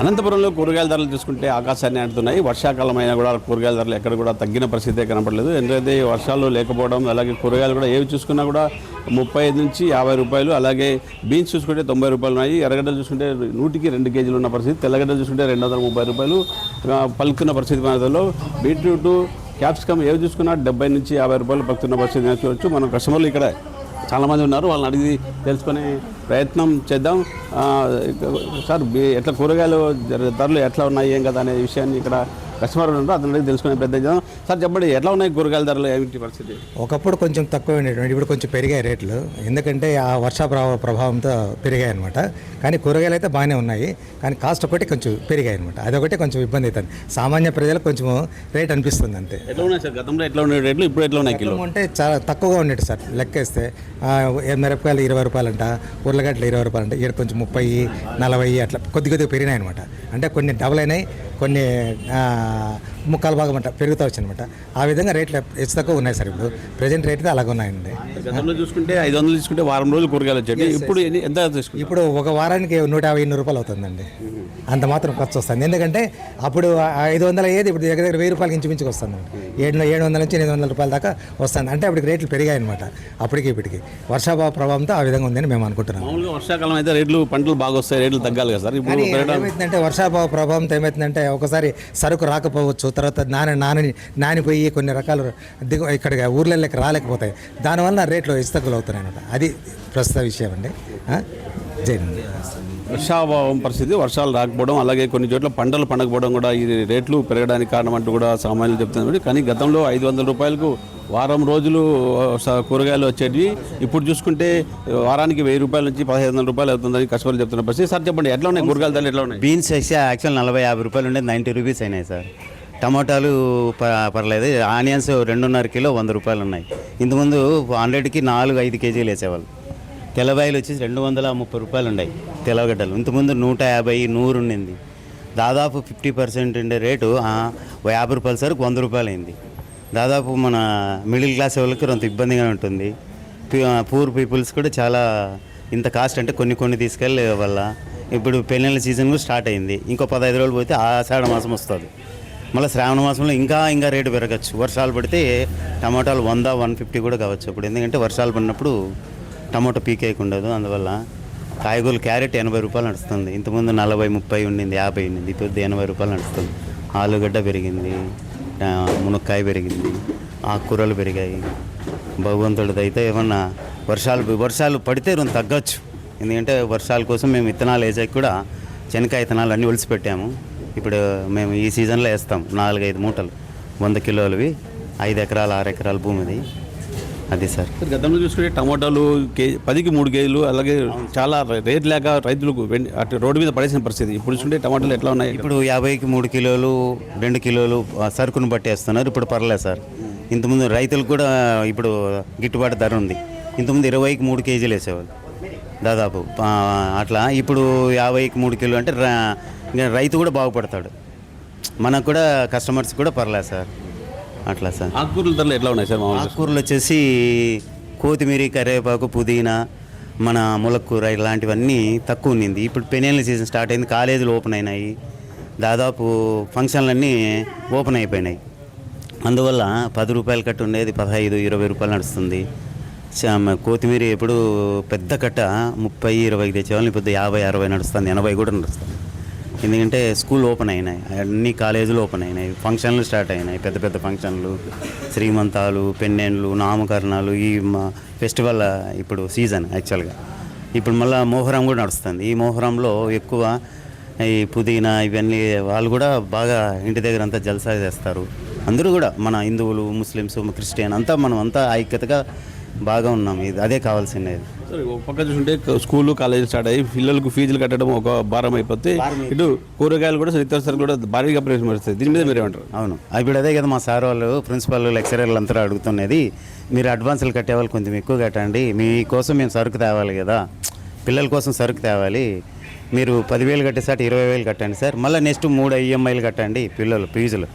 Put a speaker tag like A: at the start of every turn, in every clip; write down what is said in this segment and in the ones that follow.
A: అనంతపురంలో కూరగాయల ధరలు చూసుకుంటే ఆకాశాన్ని అంటున్నాయి. వర్షాకాలం అయినా కూడా కూరగాయల ధరలు ఎక్కడ కూడా తగ్గిన పరిస్థితే కనపడలేదు. ఎందుకంటే వర్షాలు లేకపోవడం, అలాగే కూరగాయలు కూడా ఏవి చూసుకున్నా కూడా 35 నుంచి 50 రూపాయలు, అలాగే బీన్స్ చూసుకుంటే 90 రూపాయలు ఉన్నాయి. ఎర్రగడ్డలు చూసుకుంటే 100కి 2 కేజీలు ఉన్న పరిస్థితి, తెల్లగడ్డలు చూసుకుంటే 230 రూపాయలు పలుకుతున్న పరిస్థితి. మనలో బీట్రూట్, క్యాప్సికమ్ ఏవి చూసుకున్నా 70 నుంచి 50 రూపాయలు పలుకుతున్న పరిస్థితి చూడవచ్చు. మనం కస్టమర్లు ఇక్కడ చాలామంది ఉన్నారు, వాళ్ళని అడిగి తెలుసుకునే ప్రయత్నం చేద్దాం. సార్, ఎట్లా కూరగాయలు ధరలు ఎట్లా ఉన్నాయి ఏం కదా అనే విషయాన్ని ఇక్కడ కస్టమర్ ఉన్నారు, అతను అడిగి తెలుసుకునే ప్రయత్నం చేద్దాం. సార్ చెప్పండి, ఎట్లా ఉన్నాయి కూరగాయల ధరలు, ఏమిటి పరిస్థితి?
B: ఒకప్పుడు కొంచెం తక్కువ ఉండేటువంటి, ఇప్పుడు కొంచెం పెరిగాయి రేట్లు. ఎందుకంటే ఆ వర్ష ప్రభావంతో పెరిగాయి అనమాట. కానీ కూరగాయలు అయితే బాగానే ఉన్నాయి, కానీ కాస్ట్ ఒకటి కొంచెం పెరిగాయి అనమాట. అదొకటి కొంచెం ఇబ్బంది అవుతుంది. సామాన్య ప్రజలకు కొంచెం రేట్ అనిపిస్తుంది అంతే.
A: ఎట్లా ఉన్నాయి సార్? గతంలో ఎట్లా ఉండే రేట్లు, ఇప్పుడు ఎట్లా ఉన్నాయి? కిలో
B: అంటే చాలా తక్కువగా ఉండేది సార్. లెక్కేస్తే మిరపకాయలు 20 రూపాయలు అంట, ఉర్లగడ్డలు 20 రూపాయలు అంట. ఇక్కడ కొంచెం 30, 40 అట్లా కొద్దిగా పెరిగినాయి అనమాట. అంటే కొన్ని డబుల్ అయినాయి, కొన్ని ముక్కాలు భాగం అంట పెరుగుతూ వచ్చి అనమాట. ఆ విధంగా రేట్లు హెచ్చు తక్కువ ఉన్నాయి సార్. ఇప్పుడు ప్రజెంట్ రేట్లు అలాగే ఉన్నాయండి.
A: గతంలో చూసుకుంటే 500 తీసుకుంటే వారం రోజులు కూరగాయలు వచ్చాయి. ఇప్పుడు ఎంత తీసుకుంటారు?
B: ఇప్పుడు ఒక వారానికి 150-200 రూపాయలు అవుతుందండి. అంత మాత్రం ఖర్చు వస్తుంది. ఎందుకంటే అప్పుడు 500 అయ్యేది ఇప్పుడు దగ్గర 1000 రూపాయలకి ఇంచుమించుకు వస్తుందండి. 700 నుంచి 800 రూపాయల దాకా వస్తుంది. అంటే అప్పటికి రేట్లు పెరిగాయి అనమాట. అప్పటికి ఇప్పటికి వర్షాభావ ప్రభావంతో ఆ విధంగా ఉందని మేము అనుకుంటున్నాం.
A: మామూలుగా వర్షాకాలం అయితే రేట్లు, పంటలు బాగా వస్తాయి, రేట్లు తగ్గాలి కదా సార్. ఇప్పుడు
B: ఏమవుతుందంటే వర్షాభావ ప్రభావంతో ఏమవుతుందంటే ఒకసారి సరుకు రాకపోవచ్చు, తర్వాత నానిపోయి కొన్ని రకాలు ఇక్కడికి ఊర్లలోకి రాలేకపోతాయి. దానివల్ల రేట్లు ఇస్తకులు అవుతున్నాయి అన్నమాట. అది ప్రస్తుత విషయం అండి. జైనండి.
A: వర్షాభావం పరిస్థితి, వర్షాలు రాకపోవడం, అలాగే కొన్ని చోట్ల పంటలు పండకపోవడం కూడా ఈ రేట్లు పెరగడానికి కారణం అంటూ కూడా సామాన్యులు చెప్తున్నారు. కానీ గతంలో 500 రూపాయలకు వారం రోజులు కూరగాయలు వచ్చేవి. ఇప్పుడు చూసుకుంటే వారానికి 1000 రూపాయల నుంచి 1500 రూపాయలు అవుతుందని కస్టమర్లు చెప్తున్న పరిస్థితి. సార్ చెప్పండి, ఎట్లా ఉన్నాయి కూరగాయల ధరలు, ఎట్లా ఉన్నాయి?
C: బీన్స్ అయితే యాక్చువల్ 40-50 రూపాయలు ఉండేది 90 రూపీస్ అయినాయి సార్. టమాటాలు పర్లేదు. ఆనియన్స్ 2.5 కిలో 100 రూపాయలు ఉన్నాయి. ఇంతకుముందు 100కి 4-5 కేజీలు వేసేవాళ్ళు. తెల్లబాయలు వచ్చేసి 230 రూపాయలు ఉన్నాయి తెల్లగడ్డలు. ఇంతకుముందు 150-100 ఉండింది. దాదాపు 50% ఉండే రేటు 50 రూపాయల సరుకు 100 రూపాయలు అయింది. దాదాపు మన మిడిల్ క్లాస్ వాళ్ళకి కొంత ఇబ్బందిగా ఉంటుంది. పూర్ పీపుల్స్ కూడా చాలా ఇంత కాస్ట్ అంటే కొన్ని తీసుకెళ్ళే వల్ల. ఇప్పుడు పెళ్ళిళ్ళ సీజన్ కూడా స్టార్ట్ అయింది. ఇంకో 15 రోజులు పోతే ఆషాఢ మాసం వస్తుంది. మళ్ళీ శ్రావణ మాసంలో ఇంకా రేటు పెరగచ్చు. వర్షాలు పడితే టమాటాలు 100-150 కూడా కావచ్చు అప్పుడు. ఎందుకంటే వర్షాలు పడినప్పుడు టమాటో పీకేకి ఉండదు. అందువల్ల కాయగూరలు క్యారెట్ 80 రూపాయలు నడుస్తుంది. ఇంతకుముందు 40-30 ఉండింది, 50 ఉండింది. ఇప్పుడు 80 రూపాయలు నడుస్తుంది. ఆలుగడ్డ పెరిగింది, మునక్కాయ పెరిగింది, ఆకుకూరలు పెరిగాయి. భగవంతుడిది అయితే ఏమన్నా వర్షాలు పడితే రెండు తగ్గచ్చు. ఎందుకంటే వర్షాల కోసం మేము విత్తనాలు వేసాక కూడా శనక్కాయ విత్తనాలు అన్నీ ఒలిసిపెట్టాము. ఇప్పుడు మేము ఈ సీజన్లో వేస్తాం 4-5 మూటలు 100 కిలోలవి. 5 ఎకరాలు 6 ఎకరాల భూమిది. అది సార్.
A: గతంలో చూసుకుంటే టమాటాలు 10కి 3 కేజీలు, అలాగే చాలా రేట్ లేక రైతులకు అటు రోడ్డు మీద పడేసిన పరిస్థితి. ఇప్పుడు చూసుకుంటే టమాటాలు ఎట్లా ఉన్నాయి?
C: ఇప్పుడు 50కి 3 కిలోలు 2 కిలోలు సరుకును బట్టి వేస్తున్నారు. ఇప్పుడు పర్లేదు సార్. ఇంతకుముందు రైతులకు కూడా ఇప్పుడు గిట్టుబాటు ధర ఉంది. ఇంతకుముందు 20కి 3 కేజీలు వేసేవాళ్ళు దాదాపు అట్లా. ఇప్పుడు 50కి 3 కిలో అంటే రైతు కూడా బాగుపడతాడు. మనకు కూడా కస్టమర్స్ కూడా పర్లేదు సార్. అట్లా సార్.
A: ఆకుకూరల ధరలు ఎట్లా ఉన్నాయి సార్?
C: ఆకుకూరలు వచ్చేసి కొత్తిమీర, కరివేపాకు, పుదీనా, మన ములక్కూర ఇలాంటివన్నీ తక్కువ ఉన్నింది. ఇప్పుడు పెళ్ళిళ్ళ సీజన్ స్టార్ట్ అయింది. కాలేజీలు ఓపెన్ అయినాయి. దాదాపు ఫంక్షన్లన్నీ ఓపెన్ అయిపోయినాయి. అందువల్ల 10 రూపాయల కట్ట ఉండేది 15-20 రూపాయలు నడుస్తుంది. కొత్తిమీర ఎప్పుడు పెద్ద కట్ట 30-20 తెచ్చేవాళ్ళని ఇప్పుడు 50-60 నడుస్తుంది, 80 కూడా నడుస్తుంది. ఎందుకంటే స్కూల్ ఓపెన్ అయినాయి, అన్ని కాలేజీలు ఓపెన్ అయినాయి, ఫంక్షన్లు స్టార్ట్ అయినాయి. పెద్ద ఫంక్షన్లు, శ్రీమంతాలు, పెన్నెండ్లు, నామకరణాలు, ఈ ఫెస్టివల్ ఇప్పుడు సీజన్ యాక్చువల్గా. ఇప్పుడు మళ్ళీ మోహరం కూడా నడుస్తుంది. ఈ మోహరంలో ఎక్కువ ఈ పుదీనా ఇవన్నీ వాళ్ళు కూడా బాగా ఇంటి దగ్గర అంతా జల్సా చేస్తారు. అందరూ కూడా మన హిందువులు, ముస్లిమ్స్, క్రిస్టియన్ అంతా మనం అంతా ఐక్యతగా బాగా ఉన్నాం. ఇది అదే కావాల్సింది.
A: సరే, ఒక పక్క చూసుకుంటే స్కూలు, కాలేజీ స్టార్ట్ అయ్యి పిల్లలకు ఫీజులు కట్టడం ఒక భారం అయిపోతే, ఇటు కూరగాయలు కూడా నిత్యావసరాలు కూడా భారీగా ప్రవేశపెడతాయి. దీని మీద మీరేమంటారు?
C: అవును, ఇప్పుడు అదే కదా మా సార్ వాళ్ళు, ప్రిన్సిపల్, లెక్చరర్లు అంతా అడుగుతున్నది. మీరు అడ్వాన్సులు కట్టేవాళ్ళు కొంచెం ఎక్కువ కట్టండి, మీకోసం మేము సరుకు తేవాలి కదా, పిల్లల కోసం సరుకు తేవాలి. మీరు 10,000 కట్టేసారి 20,000 కట్టండి సార్. మళ్ళీ నెక్స్ట్ 3 EMIలు కట్టండి పిల్లలు ఫీజులు.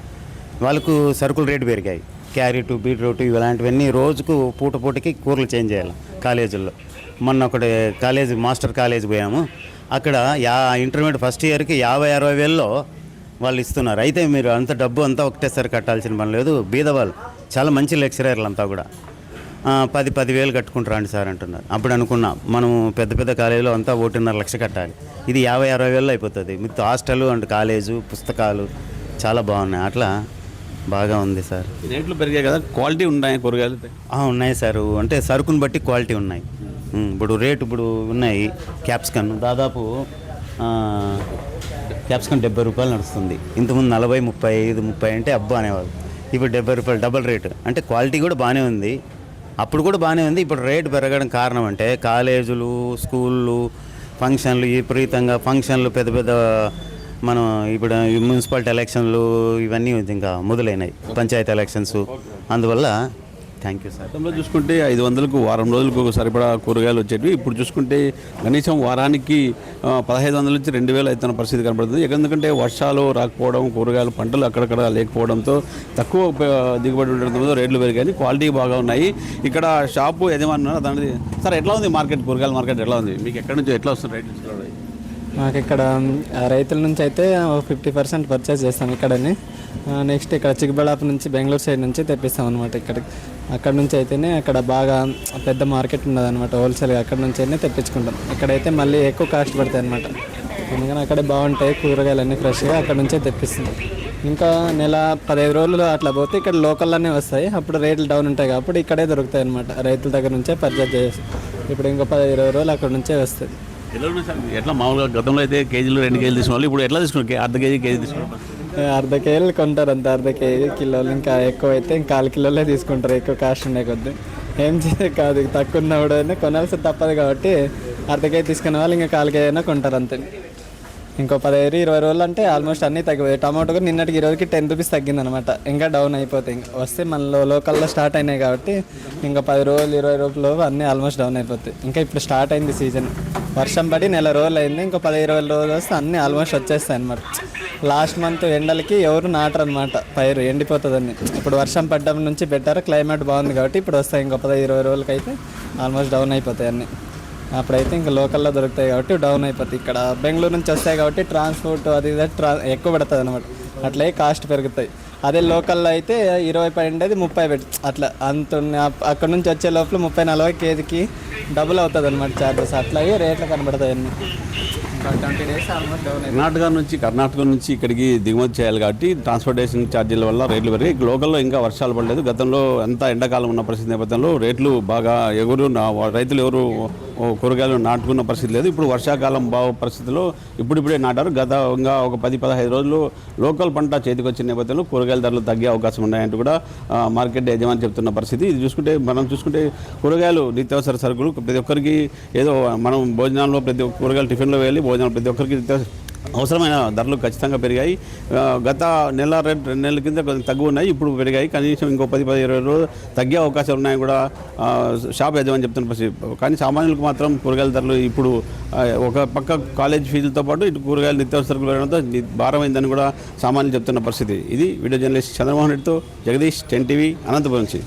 C: వాళ్ళకు సరుకుల రేటు పెరిగాయి. క్యారెట్, బీట్రూట్ ఇలాంటివన్నీ రోజుకు పూటకి కూరలు చేంజ్ చేయాలి కాలేజీల్లో. మొన్న ఒకటి కాలేజీ మాస్టర్ కాలేజ్ పోయాము. అక్కడ ఇంటర్మీడియట్ ఫస్ట్ ఇయర్కి 50-60 వేలలో వాళ్ళు ఇస్తున్నారు. అయితే మీరు అంత డబ్బు అంతా ఒకటేసారి కట్టాల్సిన పని లేదు. బీదవాళ్ళు చాలా మంచి లెక్చరర్లు అంతా కూడా 10,000 కట్టుకుంటారా అండి సార్ అంటున్నారు. అప్పుడు అనుకున్నా మనం పెద్ద పెద్ద కాలేజీలో అంతా 1.5 లక్ష కట్టాలి, ఇది 50-60 వేలలో అయిపోతుంది. విత్ హాస్టల్ అండ్ కాలేజు పుస్తకాలు చాలా బాగున్నాయి. అట్లా బాగా ఉంది సార్.
A: రేట్లు పెరిగాయి కదా, క్వాలిటీ ఉన్నాయి కూరగాయలు?
C: ఉన్నాయి సార్, అంటే సరుకుని బట్టి క్వాలిటీ ఉన్నాయి. ఇప్పుడు రేటు ఉన్నాయి. క్యాప్సికన్ దాదాపు క్యాప్సికన్ 70 రూపాయలు నడుస్తుంది. ఇంతకుముందు 40, 35, 30 అంటే అబ్బా అనేవాళ్ళు. ఇప్పుడు 70 రూపాయలు డబల్ రేటు. అంటే క్వాలిటీ కూడా బాగానే ఉంది, అప్పుడు కూడా బాగానే ఉంది. ఇప్పుడు రేటు పెరగడం కారణం అంటే కాలేజీలు, స్కూళ్ళు, ఫంక్షన్లు, విపరీతంగా ఫంక్షన్లు పెద్ద పెద్ద మనం ఇప్పుడు మున్సిపాలిటీ ఎలక్షన్లు ఇవన్నీ ఇంకా మొదలైనాయి, పంచాయతీ ఎలక్షన్స్. అందువల్ల థ్యాంక్ యూ సార్.
A: గతంలో చూసుకుంటే 500కు వారం రోజులకు సరిపడా కూరగాయలు వచ్చేవి. ఇప్పుడు చూసుకుంటే కనీసం వారానికి 1,500 నుంచి 2,000 అవుతున్న పరిస్థితి కనబడుతుంది. ఎందుకంటే వర్షాలు రాకపోవడం, కూరగాయలు పంటలు అక్కడక్కడ లేకపోవడంతో తక్కువ దిగుబడి ఉండడంతో రేట్లు పెరిగాయి. క్వాలిటీ బాగా ఉన్నాయి. ఇక్కడ షాపు యజమాని దాని సార్ ఎట్లా ఉంది మార్కెట్, కూరగాయల మార్కెట్ ఎట్లా ఉంది? మీకు ఎక్కడి నుంచి ఎట్లా వస్తుంది రేట్లు?
D: మాకు ఇక్కడ రైతుల నుంచి అయితే 50% పర్చేస్ చేస్తాం ఇక్కడని. నెక్స్ట్ ఇక్కడ చిక్కబళ్ళాపు నుంచి బెంగళూరు సైడ్ నుంచి తెప్పిస్తాం అనమాట. అక్కడ నుంచి అయితేనే అక్కడ బాగా పెద్ద మార్కెట్ ఉన్నది అనమాట, హోల్సేల్గా అక్కడ నుంచి అయినా తెప్పించుకుంటాం. ఇక్కడైతే మళ్ళీ ఎక్కువ కాస్ట్ పడతాయి అనమాట, ఎందుకని అక్కడే బాగుంటాయి కూరగాయలు ఫ్రెష్గా, అక్కడ నుంచే తెప్పిస్తాం. ఇంకా నెల 15 రోజులు అట్లా పోతే ఇక్కడ లోకల్లోనే వస్తాయి, అప్పుడు రేట్లు డౌన్ ఉంటాయి కాబట్టి ఇక్కడే దొరుకుతాయి అనమాట. రైతుల దగ్గర నుంచే పర్చేస్ చేసి ఇప్పుడు ఇంకా 15-20 రోజులు అక్కడ నుంచే వస్తుంది.
A: ఎట్లా మామూలుగా గతంలో అయితే కేజీలు 2 కేజీలు తీసుకున్నారు, ఇప్పుడు ఎట్లా తీసుకున్నారు? అర్ధ కేజీ తీసుకున్నారు?
D: అర్ధ కేజీలు కొంటారు అంత, అర్ధ కేజీ కిలోలు. ఇంకా ఎక్కువ అయితే ఇంకా 1/4 కిలోలే తీసుకుంటారు, ఎక్కువ కాస్ట్ ఉండే కొద్ది. ఏం చేసే కాదు, తక్కువ ఉన్న కూడా కొనాల్సి తప్పదు కాబట్టి అర్ధ కేజీ తీసుకునే వాళ్ళు ఇంకా 1/4 కేజీ అయినా కొంటారు అంతే. ఇంకో 15-20 రోజులు అంటే ఆల్మోస్ట్ అన్నీ తగ్గిపోయాయి. టమాటో కూడా నిన్నటికి 20కి 10 రూపీస్ తగ్గిందనమాట. ఇంకా డౌన్ అయిపోతాయి. ఇంకా వస్తే మన లోకల్లో స్టార్ట్ అయినాయి కాబట్టి ఇంకా 10 రోజులు 20 రోజులు అన్నీ ఆల్మోస్ట్ డౌన్ అయిపోతాయి. ఇంకా ఇప్పుడు స్టార్ట్ అయింది సీజన్, వర్షం పడి నెల రోజులు అయింది. ఇంకా 10-20 రోజులు వస్తే అన్నీ ఆల్మోస్ట్ వచ్చేస్తాయి అనమాట. లాస్ట్ మంత్ ఎండలకి ఎవరు నాటరు అనమాట, పైరు ఎండిపోతుందని. ఇప్పుడు వర్షం పడ్డం నుంచి బెటర్, క్లైమేట్ బాగుంది కాబట్టి ఇప్పుడు వస్తాయి. ఇంకా 10-20 రోజులకి అయితే ఆల్మోస్ట్ డౌన్ అయిపోతాయి అన్నీ. అప్పుడైతే ఇంకా లోకల్లో దొరుకుతాయి కాబట్టి డౌన్ అయిపోతాయి. ఇక్కడ బెంగళూరు నుంచి వస్తాయి కాబట్టి ట్రాన్స్పోర్ట్ అది ఎక్కువ పడుతుంది అనమాట, అట్లే కాస్ట్ పెరుగుతాయి. అదే లోకల్లో అయితే 20 పడిండేది 30 పెట్టి అట్లా అంత అక్కడ నుంచి వచ్చే లోపల 30-40 కేజీకి డబుల్ అవుతుంది అనమాట ఛార్జెస్. అట్లాగే రేట్లు కనబడతాయి అన్నీ. 20 డేస్ ఆల్మోస్ట్ డౌన్ అయిపోయి
A: కర్ణాటక నుంచి ఇక్కడికి దిగుమతి చేయాలి కాబట్టి ట్రాన్స్పోర్టేషన్ ఛార్జీల వల్ల రేట్లు పెరిగాయి. లోకల్లో ఇంకా వర్షాలు పడలేదు. గతంలో అంతా ఎండాకాలం ఉన్న పరిస్థితి నేపథ్యంలో రేట్లు బాగా రైతులు ఎవరు కూరగాయలు నాటుకున్న పరిస్థితి లేదు. ఇప్పుడు వర్షాకాలం పరిస్థితిలో ఇప్పుడిప్పుడే నాటారు. ఇంకా ఒక 10-15 రోజులు లోకల్ పంట చేతికి వచ్చిన నేపథ్యంలో కూరగాయల ధరలు తగ్గే అవకాశం ఉన్నాయంటూ కూడా మార్కెట్ యజమాని చెప్తున్న పరిస్థితి. ఇది చూసుకుంటే కూరగాయలు నిత్యావసర సరుకులు ప్రతి ఒక్కరికి ఏదో మనం భోజనాల్లో కూరగాయలు టిఫిన్లో వెళ్ళి భోజనాలు ప్రతి ఒక్కరికి అవసరమైన ధరలు ఖచ్చితంగా పెరిగాయి. గత 1-2 నెలల కింద కొంచెం తగ్గు ఉన్నాయి, ఇప్పుడు పెరిగాయి. కనీసం ఇంకో 10-20 రోజులు తగ్గే అవకాశాలు ఉన్నాయని కూడా షాప్ యజమాని చెప్తున్న పరిస్థితి. కానీ సామాన్యులకు మాత్రం కూరగాయల ధరలు ఇప్పుడు ఒక పక్క కాలేజ్ ఫీజులతో పాటు ఇటు కూరగాయలు నిత్యావసర సరుకులు పెరగడంతో భారమైందని కూడా సామాన్యులు చెప్తున్న పరిస్థితి. ఇది వీడియో జర్నలిస్ట్ చంద్రమోహన్ రెడ్డితో జగదీష్, 10 టీవీ, అనంతపురం నుంచి.